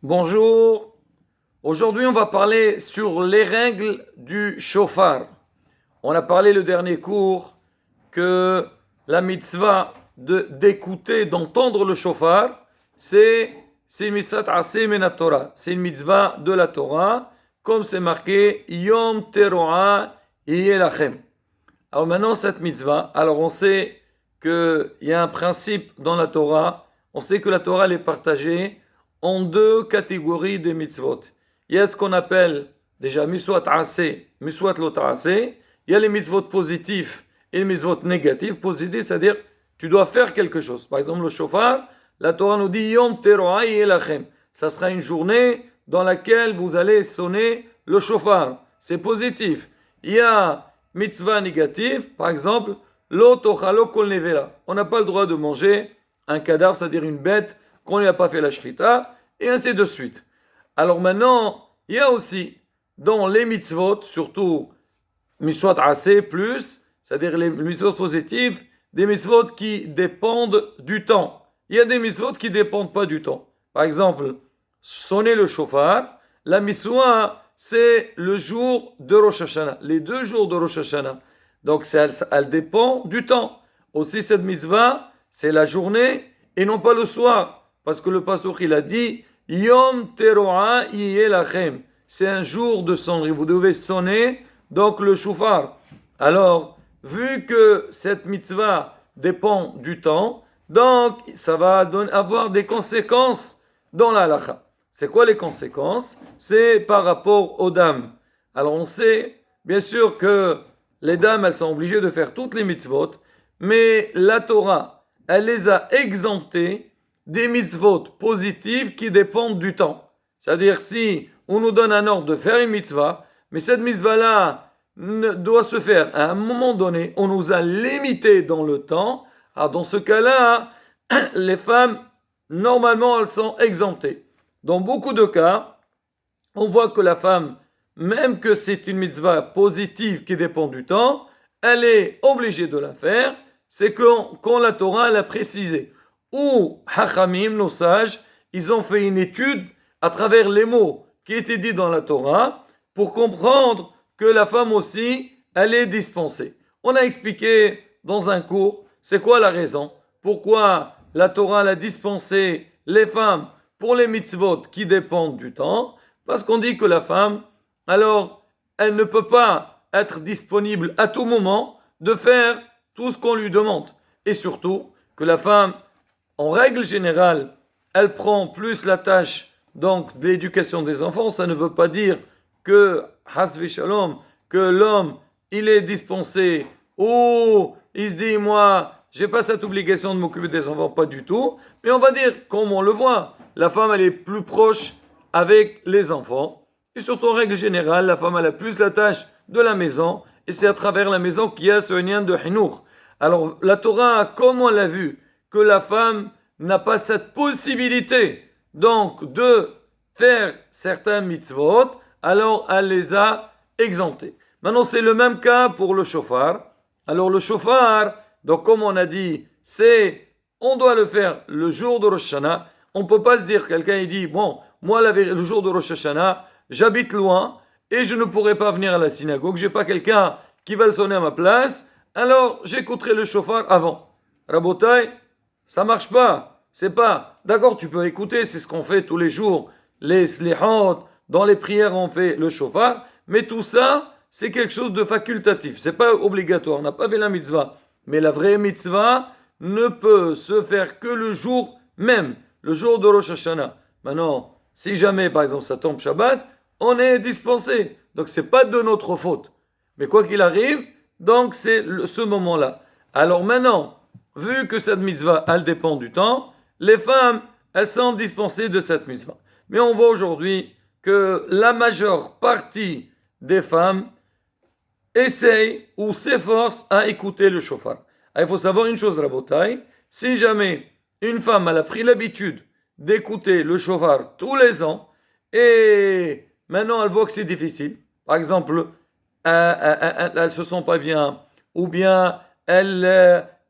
Bonjour, aujourd'hui on va parler sur les règles du shofar. On a parlé le dernier cours que la mitzvah d'écouter, d'entendre le shofar, c'est mitzvah assez min Torah. C'est une mitzvah de la Torah, comme c'est marqué Yom Teroah Yelachem. Alors maintenant cette mitzvah, alors on sait qu'il y a un principe dans la Torah, on sait que la Torah elle est partagée en deux catégories de mitzvot. Il y a ce qu'on appelle déjà mitzvot aseh, mitzvot lo aseh. Il y a les mitzvot positifs et les mitzvot négatifs. Positifs, c'est-à-dire tu dois faire quelque chose. Par exemple, le shofar, la Torah nous dit Yom Teroah Yelachem. Ça sera une journée dans laquelle vous allez sonner le shofar. C'est positif. Il y a mitzvah négative, par exemple, lo tochalo kol nevela. On n'a pas le droit de manger un cadavre, c'est-à-dire une bête qu'on n'a pas fait la shrita, et ainsi de suite. Alors maintenant, il y a aussi dans les mitzvot, surtout mitzvot assez plus, c'est-à-dire les mitzvot positives, des mitzvot qui dépendent du temps. Il y a des mitzvot qui ne dépendent pas du temps. Par exemple, sonner le shofar, la mitzvah, c'est le jour de Rosh Hashanah, les 2 jours de Rosh Hashanah. Donc elle dépend du temps. Aussi cette mitzvah, c'est la journée et non pas le soir. Parce que le pasteur il a dit Yom Teroah Yelachem. C'est un jour de sonnerie. Vous devez sonner donc le shofar. Alors, vu que cette mitzvah dépend du temps, donc ça va avoir des conséquences dans la halakha. C'est quoi les conséquences? C'est par rapport aux dames. Alors on sait bien sûr que les dames elles sont obligées de faire toutes les mitzvot, mais la Torah elle les a exemptées des mitzvot positives qui dépendent du temps. C'est-à-dire si on nous donne un ordre de faire une mitzvah, mais cette mitzvah-là doit se faire à un moment donné, on nous a limité dans le temps, alors dans ce cas-là, les femmes, normalement, elles sont exemptées. Dans beaucoup de cas, on voit que la femme, même que c'est une mitzvah positive qui dépend du temps, elle est obligée de la faire, c'est quand la Torah l'a précisé. Ou Hachamim, nos sages, ils ont fait une étude à travers les mots qui étaient dits dans la Torah pour comprendre que la femme aussi, elle est dispensée. On a expliqué dans un cours, c'est quoi la raison? Pourquoi la Torah a dispensé les femmes pour les mitzvot qui dépendent du temps? Parce qu'on dit que la femme, alors, elle ne peut pas être disponible à tout moment de faire tout ce qu'on lui demande. Et surtout, que la femme, en règle générale, elle prend plus la tâche donc de l'éducation des enfants. Ça ne veut pas dire que, hasvi shalom, que l'homme, il est dispensé ou il se dit, moi, j'ai pas cette obligation de m'occuper des enfants, pas du tout. Mais on va dire, comme on le voit, la femme, elle est plus proche avec les enfants. Et surtout, en règle générale, la femme, elle a plus la tâche de la maison. Et c'est à travers la maison qu'il y a ce lien de hinour. Alors, la Torah, comme on l'a vu, que la femme n'a pas cette possibilité, donc, de faire certains mitzvot, alors elle les a exemptés. Maintenant, c'est le même cas pour le shofar. Alors, le shofar, donc, comme on a dit, on doit le faire le jour de Rosh Hashanah. On ne peut pas se dire, quelqu'un il dit, bon, moi le jour de Rosh Hashanah, j'habite loin et je ne pourrai pas venir à la synagogue, j'ai pas quelqu'un qui va le sonner à ma place, alors j'écouterai le shofar avant. Rabotai, ça marche pas. C'est pas, d'accord, tu peux écouter, c'est ce qu'on fait tous les jours, les slihot, dans les prières on fait le shofar, mais tout ça, c'est quelque chose de facultatif, c'est pas obligatoire, on n'a pas fait la mitzvah. Mais la vraie mitzvah ne peut se faire que le jour même, le jour de Rosh Hashanah. Maintenant, si jamais, par exemple, ça tombe Shabbat, on est dispensé. Donc, c'est pas de notre faute. Mais quoi qu'il arrive, donc c'est ce moment-là. Alors maintenant, vu que cette mitzvah, elle dépend du temps, les femmes, elles sont dispensées de cette mitzvah. Mais on voit aujourd'hui que la majeure partie des femmes essaye ou s'efforce à écouter le shofar. Il faut savoir une chose, Rabotai, si jamais une femme elle a pris l'habitude d'écouter le shofar tous les ans et maintenant elle voit que c'est difficile, par exemple, elle ne se sent pas bien, ou bien elle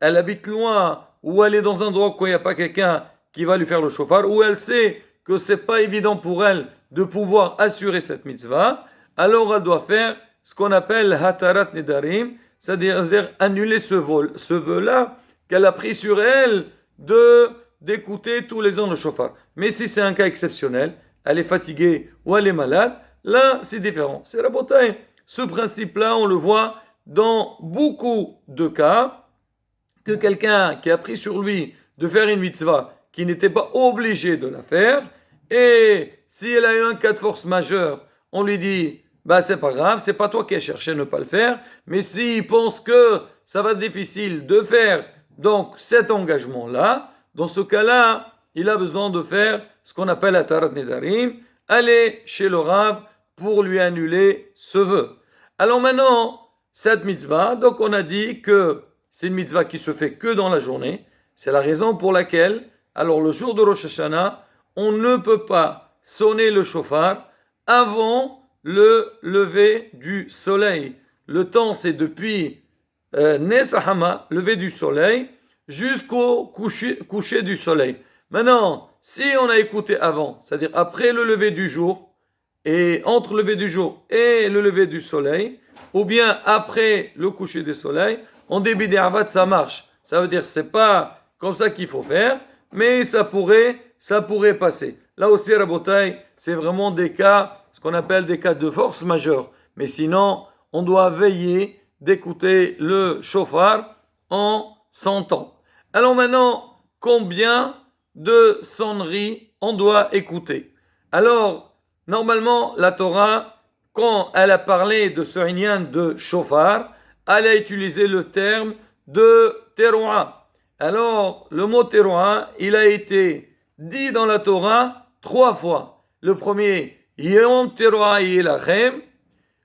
habite loin, ou elle est dans un endroit où il n'y a pas quelqu'un qui va lui faire le shofar, ou elle sait que ce n'est pas évident pour elle de pouvoir assurer cette mitzvah, alors elle doit faire ce qu'on appelle hatarat nedarim, c'est-à-dire annuler ce vœu-là qu'elle a pris sur elle d'écouter tous les ans le shofar. Mais si c'est un cas exceptionnel, elle est fatiguée ou elle est malade, là c'est différent. C'est Rabotai. Ce principe-là, on le voit dans beaucoup de cas, que quelqu'un qui a pris sur lui de faire une mitzvah, qui n'était pas obligé de la faire, et si elle a eu un cas de force majeure, on lui dit, bah c'est pas grave, c'est pas toi qui as cherché à ne pas le faire, mais s'il pense que ça va être difficile de faire donc cet engagement-là, dans ce cas-là, il a besoin de faire ce qu'on appelle Atarat Nedarim, aller chez le Rav pour lui annuler ce vœu. Alors maintenant, cette mitzvah, donc on a dit que c'est une mitzvah qui se fait que dans la journée. C'est la raison pour laquelle, alors le jour de Rosh Hashanah, on ne peut pas sonner le shofar avant le lever du soleil. Le temps, c'est depuis Nesahama, lever du soleil, jusqu'au coucher du soleil. Maintenant, si on a écouté avant, c'est-à-dire après le lever du jour, et entre le lever du jour et le lever du soleil, ou bien après le coucher du soleil, en début d'Arvat, ça marche. Ça veut dire c'est pas comme ça qu'il faut faire, mais ça pourrait passer. Là aussi, Rabotai, c'est vraiment des cas, ce qu'on appelle des cas de force majeure. Mais sinon, on doit veiller d'écouter le shofar en 100 ans. Alors maintenant, combien de sonneries on doit écouter? Alors, normalement, la Torah, quand elle a parlé de ce inyan de shofar, elle a utilisé le terme de teroua. Alors, le mot teroua, il a été dit dans la Torah 3 fois. Le premier, Yom teroua yilachem,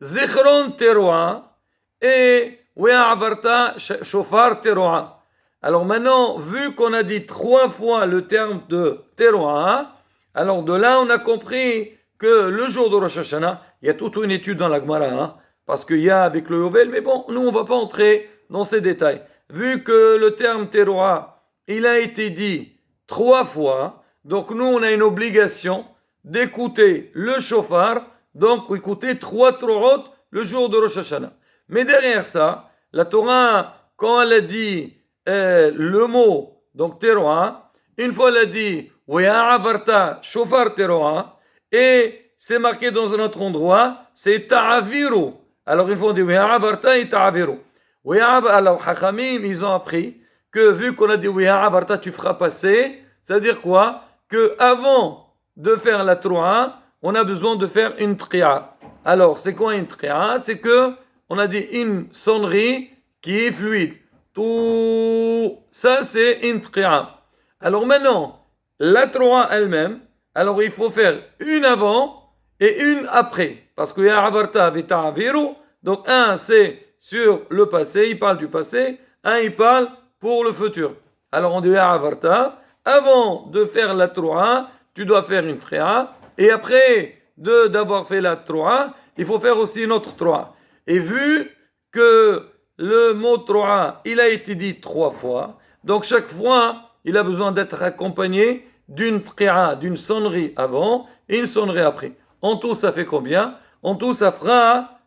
Zichron teroua, et We'avarta shofar teroua. Alors maintenant, vu qu'on a dit 3 fois le terme de teroua, alors de là, on a compris que le jour de Rosh Hashanah, il y a toute une étude dans la Gemara, parce qu'il y a avec le Yovel, mais bon, nous, on ne va pas entrer dans ces détails. Vu que le terme teroua, il a été dit 3 fois, donc nous, on a une obligation d'écouter le shofar, donc écouter 3 teroot le jour de Rosh Hashanah. Mais derrière ça, la Torah, quand elle a dit le mot, donc teroua, une fois elle a dit We'avarta shofar teroua, et c'est marqué dans un autre endroit, c'est ta'aviru. Alors une fois on dit We'avarta et ta'aviru. Alors Hachamim, ils ont appris que vu qu'on a dit We'avarta, tu feras passer, c'est-à-dire quoi? Que avant de faire la teroua, on a besoin de faire une tria. Alors c'est quoi une tria? C'est que on a dit une sonnerie qui est fluide. Tout ça, c'est une tria. Alors maintenant, la teroua elle-même, alors il faut faire une avant et une après. Parce que Ya'avarta v'ta'aviru, donc un c'est sur le passé, il parle du passé, un il parle pour le futur. Alors on dit Ya'avarta, avant de faire la teroua, tu dois faire une tria, et après d'avoir fait la teroua, il faut faire aussi une autre teroua. Et vu que le mot teroua, il a été dit 3 fois, donc chaque fois, il a besoin d'être accompagné d'une tria, d'une sonnerie avant et une sonnerie après. En tout, ça fait combien? En tout, ça fera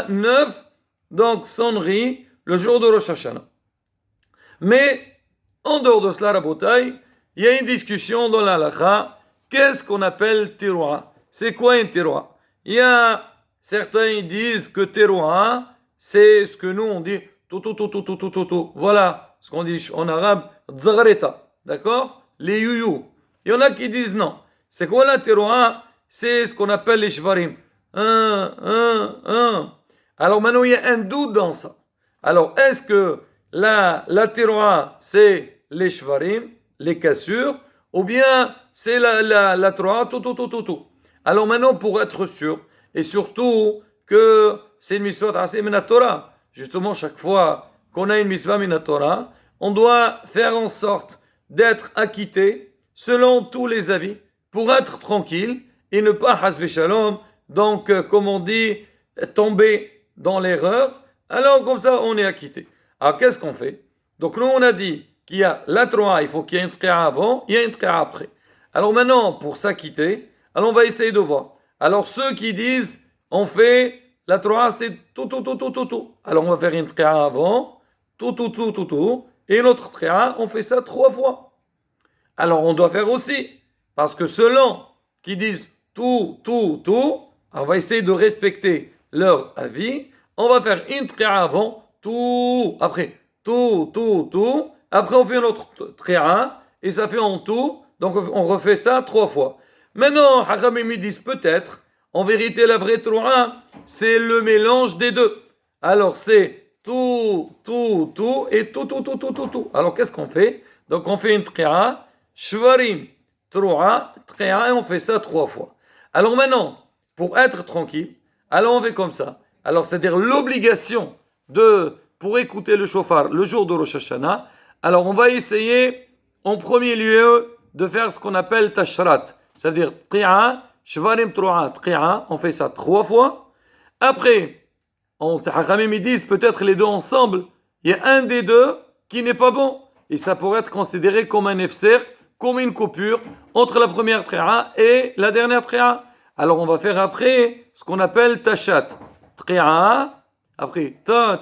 9, donc sonneries le jour de Rosh Hashanah. Mais, en dehors de cela, Rabotai, il y a une discussion dans la halakha. Qu'est-ce qu'on appelle teroua? C'est quoi une teroua? Il y a certains disent que teroua, c'est ce que nous on dit tout. Voilà ce qu'on dit en arabe, dzaghareta. D'accord? Les youyou. Il y en a qui disent non. C'est quoi la teroua? C'est ce qu'on appelle les shvarim. Alors maintenant, il y a un doute dans ça. Alors, est-ce que la teroua, c'est les shvarim, les cassures, ou bien c'est la teroua, tout. Alors maintenant, pour être sûr, et surtout que c'est une mitzvah assez minatora, justement, chaque fois qu'on a une mitzvah minatora, on doit faire en sorte d'être acquitté selon tous les avis pour être tranquille et ne pas, hasve shalom, donc, comme on dit, tomber dans l'erreur. Alors, comme ça, on est acquitté. Alors, qu'est-ce qu'on fait? Donc, nous, on a dit qu'il y a la teroua, il faut qu'il y ait une tria avant, il y a une tria après. Alors maintenant, pour s'acquitter, alors on va essayer de voir. Alors ceux qui disent, on fait la Troa, c'est tout. Alors on va faire une Tria avant, tout. Et une autre Tria, on fait ça 3 fois. Alors on doit faire aussi, parce que selon qui disent tout, on va essayer de respecter leur avis. On va faire une Tria avant, tout, après tout. Après on fait une autre Tria, et ça fait en tout. Donc on refait ça 3 fois. Maintenant, Hachamim disent peut-être, en vérité la vraie Troa, c'est le mélange des deux. Alors c'est tout et tout. Alors qu'est-ce qu'on fait? Donc on fait une Tria, Shvarim, Troa, Tria, et on fait ça 3 fois. Alors maintenant, pour être tranquille, alors on fait comme ça. Alors c'est-à-dire l'obligation pour écouter le shofar le jour de Rosh Hashanah. Alors on va essayer en premier lieu de faire ce qu'on appelle Tashrat. C'est-à-dire Tria, Shvarim, Troa, Tria, on fait ça 3 fois. Après, Hachamim disent peut-être les deux ensemble, il y a un des deux qui n'est pas bon. Et ça pourrait être considéré comme un efser, comme une coupure entre la première Tria et la dernière Tria. Alors on va faire après ce qu'on appelle Tashat. Tria, après ta,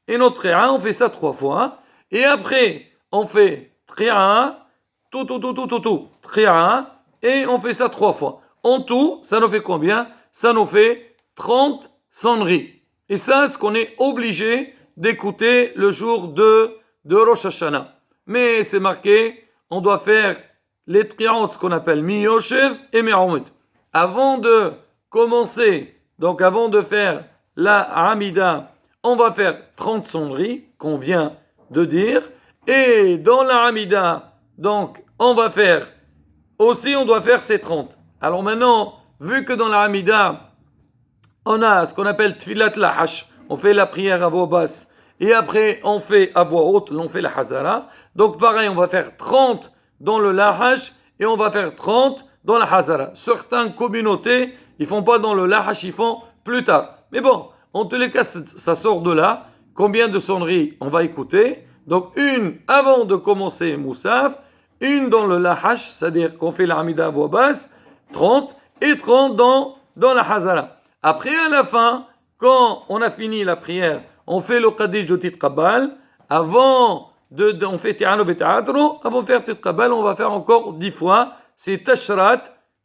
et notre Tria, on fait ça 3 fois. Et après, on fait Tria, tout, Tria, et on fait ça 3 fois. En tout, ça nous fait combien? Ça nous fait 30 sonneries. Et ça, c'est ce qu'on est obligé d'écouter le jour de Rosh Hashanah. Mais c'est marqué, on doit faire les triantes, ce qu'on appelle Miyoshev et Me'omed. Avant de commencer, donc avant de faire la Hamida, on va faire 30 sonneries qu'on vient de dire. Et dans la Hamida, donc on va faire, aussi on doit faire ces 30. Alors maintenant, vu que dans la Hamida, on a ce qu'on appelle Tfilat Lahash, on fait la prière à voix basse, et après on fait à voix haute, on fait la Hazara. Donc pareil, on va faire 30 dans le Lahash, et on va faire 30 dans la Hazara. Certaines communautés, ils font pas dans le Lahash, ils font plus tard. Mais bon, en tous les cas, ça sort de là. Combien de sonneries on va écouter? Donc une avant de commencer Moussaf, une dans le Lahash, c'est-à-dire qu'on fait la Hamida à voix basse, 30, et 30 dans la Hazara. Après, à la fin, quand on a fini la prière, on fait le Kaddish de Titqabal. On fait Ti'ano Beta'adro. Avant de faire Titqabal, on va faire encore 10 fois. C'est Tashrat,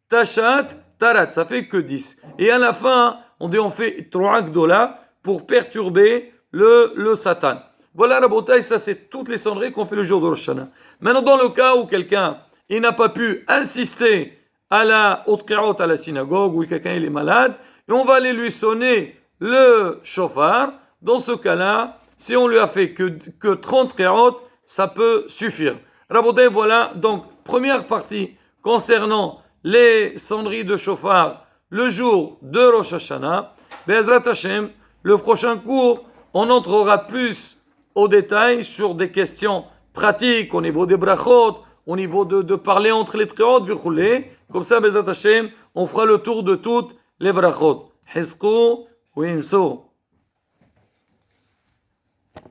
Tashat, Tarat. Ça fait que 10. Et à la fin, on fait Tro'a Gdola pour perturber le Satan. Voilà la bataille, ça c'est toutes les sonneries qu'on fait le jour de Rosh Hashanah. Maintenant, dans le cas où quelqu'un n'a pas pu insister au Tqirot à la synagogue, ou quelqu'un il est malade, et on va aller lui sonner le shofar. Dans ce cas-là, si on lui a fait que 30 Tqirot, ça peut suffire. Rabotai, voilà, donc première partie concernant les sonneries de shofar le jour de Rosh Hashanah. Be'ezrat Hashem, le prochain cours, on entrera plus au détail sur des questions pratiques au niveau des brachot, au niveau de parler entre les tqirot, comme ça, Be'ezrat Hashem, on fera le tour de toutes les brachot. Hizqu ou imsou.